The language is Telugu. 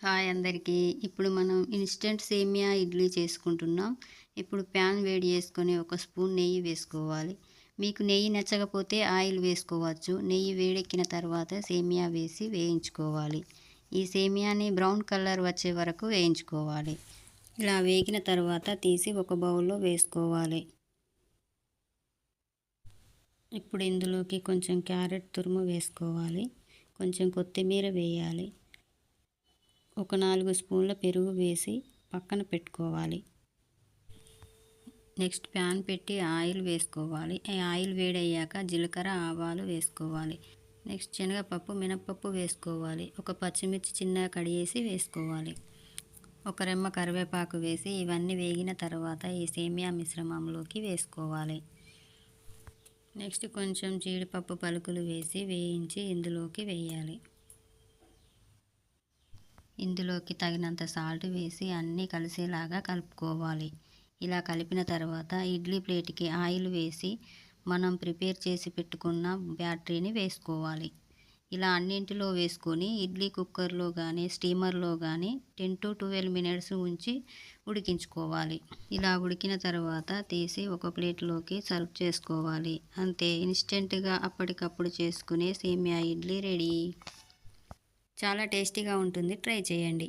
హాయ్ అందరికీ. ఇప్పుడు మనం ఇన్‌స్టంట్ సేమియా ఇడ్లీ చేసుకుంటున్నాం. ఇప్పుడు ప్యాన్ వేడి చేసుకొని ఒక స్పూన్ నెయ్యి వేసుకోవాలి. మీకు నెయ్యి నచ్చకపోతే ఆయిల్ వేసుకోవచ్చు. నెయ్యి వేడెక్కిన తర్వాత సేమియా వేసి వేయించుకోవాలి. ఈ సేమియాని బ్రౌన్ కలర్ వచ్చే వరకు వేయించుకోవాలి. ఇలా వేగిన తర్వాత తీసి ఒక బౌల్‌లో వేసుకోవాలి. ఇప్పుడు ఇందులోకి కొంచెం క్యారెట్ తురుము వేసుకోవాలి. కొంచెం కొత్తిమీర వేయాలి. ఒక 4 స్పూన్ల పెరుగు వేసి పక్కన పెట్టుకోవాలి. నెక్స్ట్ ప్యాన్ పెట్టి ఆయిల్ వేసుకోవాలి. ఈ ఆయిల్ వేడయ్యాక జీలకర్ర, ఆవాలు వేసుకోవాలి. నెక్స్ట్ శనగపప్పు, మినపప్పు వేసుకోవాలి. ఒక పచ్చిమిర్చి చిన్నగా కడిగేసి వేసుకోవాలి. ఒక రెమ్మ కరివేపాకు వేసి ఇవన్నీ వేగిన తర్వాత ఈ సేమియా మిశ్రమంలోకి వేసుకోవాలి. నెక్స్ట్ కొంచెం జీడిపప్పు పలుకులు వేసి వేయించి ఇందులోకి వేయాలి. ఇందులోకి తగినంత సాల్ట్ వేసి అన్నీ కలిసేలాగా కలుపుకోవాలి. ఇలా కలిపిన తర్వాత ఇడ్లీ ప్లేట్కి ఆయిల్ వేసి మనం ప్రిపేర్ చేసి పెట్టుకున్న బ్యాటరీని వేసుకోవాలి. ఇలా అన్నింటిలో వేసుకొని ఇడ్లీ కుక్కర్లో కానీ స్టీమర్లో కానీ 10 to 12 మినిట్స్ ఉంచి ఉడికించుకోవాలి. ఇలా ఉడికిన తర్వాత తీసి ఒక ప్లేట్లోకి సర్వ్ చేసుకోవాలి. అంతే, ఇన్స్టెంట్గా అప్పటికప్పుడు చేసుకునే సేమియా ఇడ్లీ రెడీ. చాలా టేస్టీగా ఉంటుంది. ట్రై చేయండి.